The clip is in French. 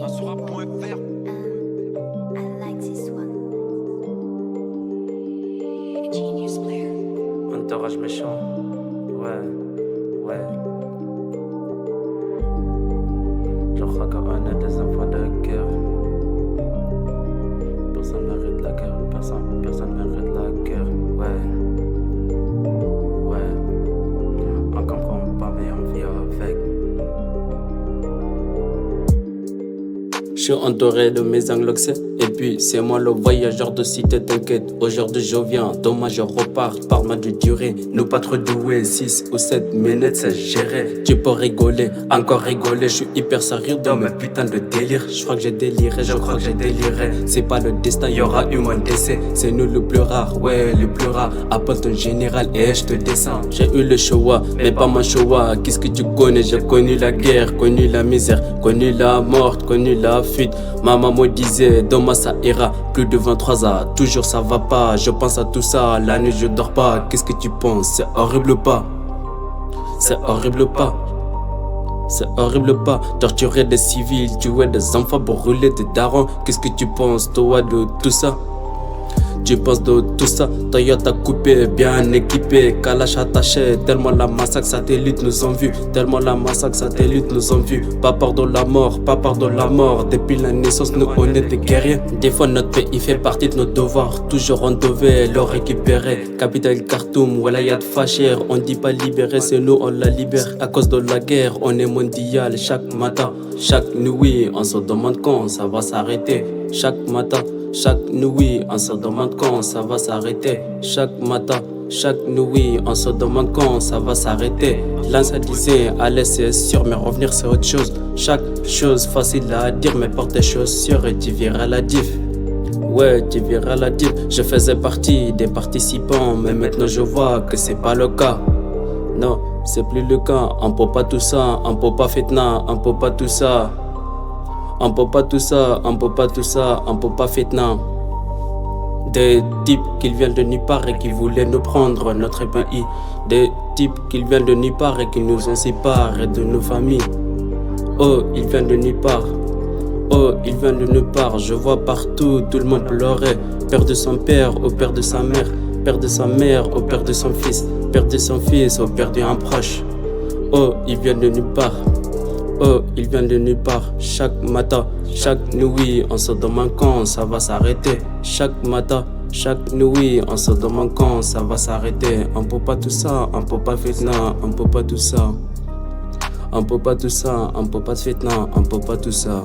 Asura.fr. I like this one. Genius player. Entourage méchant, ouais, ouais. Je crois qu'on est des enfants de guerre. Personne mérite la guerre, personne mérite la guerre, ouais, ouais. On comprend pas mais on vit avec. Je suis entouré de mes angloxais. Et puis c'est moi le voyageur de cité, t'inquiète. Aujourd'hui je viens, demain je repars. Parle-moi de durée, nous pas trop doués. 6 ou 7 minutes c'est géré. Tu peux rigoler, encore rigoler. Je suis hyper sérieux dans mes putains de délire. Je crois que j'ai déliré, je crois que j'ai déliré. C'est pas le destin, y'aura eu mon décès. C'est nous le plus rare, ouais le plus rare. Appelle ton général et je te descends. J'ai eu le choix, mais pas mon choix. Qu'est-ce que tu connais? J'ai connu la guerre, connu la misère, connu la mort, connu la fuite. Maman me disait, demain ça ira. Plus de 23 ans, toujours ça va pas. Je pense à tout ça, la nuit je dors pas. Qu'est-ce que tu penses? C'est horrible pas? C'est horrible pas? C'est horrible pas? Torturer des civils, tuer des enfants, brûler des darons. Qu'est-ce que tu penses toi de tout ça? Tu penses de tout ça? Toyota coupé, bien équipé, Kalash attaché. Tellement la massacre satellite nous ont vus. Tellement la massacre satellite nous ont vus. Pas peur de la mort, pas peur de la mort. Depuis la naissance, nous on est des guerriers. Des fois notre pays fait partie de nos devoirs. Toujours on devait le récupérer. Capitale Khartoum, Walayat Facher. On dit pas libérer, c'est nous on la libère. À cause de la guerre, on est mondial. Chaque matin, chaque nuit, on se demande quand ça va s'arrêter. Chaque matin, chaque nuit, on se demande quand ça va s'arrêter. Chaque matin, chaque nuit, on se demande quand ça va s'arrêter. L'un ça disait, allez c'est sûr, mais revenir c'est autre chose. Chaque chose facile à dire, mais porte tes chaussures et tu verras la diff. Ouais, tu verras la diff. Je faisais partie des participants, mais maintenant je vois que c'est pas le cas. Non, c'est plus le cas. On peut pas tout ça, on peut pas fitna, on peut pas tout ça. On peut pas tout ça, on peut pas tout ça, on peut pas fitna. Des types qui viennent de nulle part et qui voulaient nous prendre notre pays. Des types qui viennent de nulle part et qui nous ont séparés de nos familles. Oh, ils viennent de nulle part. Oh, ils viennent de nulle part. Je vois partout, tout le monde pleurait. Père de son père au père de sa mère. Père de sa mère au père de son fils. Père de son fils au père d'un proche. Oh, ils viennent de nulle part. Oh, ils viennent de nulle part. Chaque matin, chaque nuit, on se demande quand ça va s'arrêter. Chaque matin, chaque nuit, on se demande quand ça va s'arrêter. On peut pas tout ça, on peut pas fitna, on peut pas tout ça. On peut pas tout ça, on peut pas fitna, on peut pas tout ça.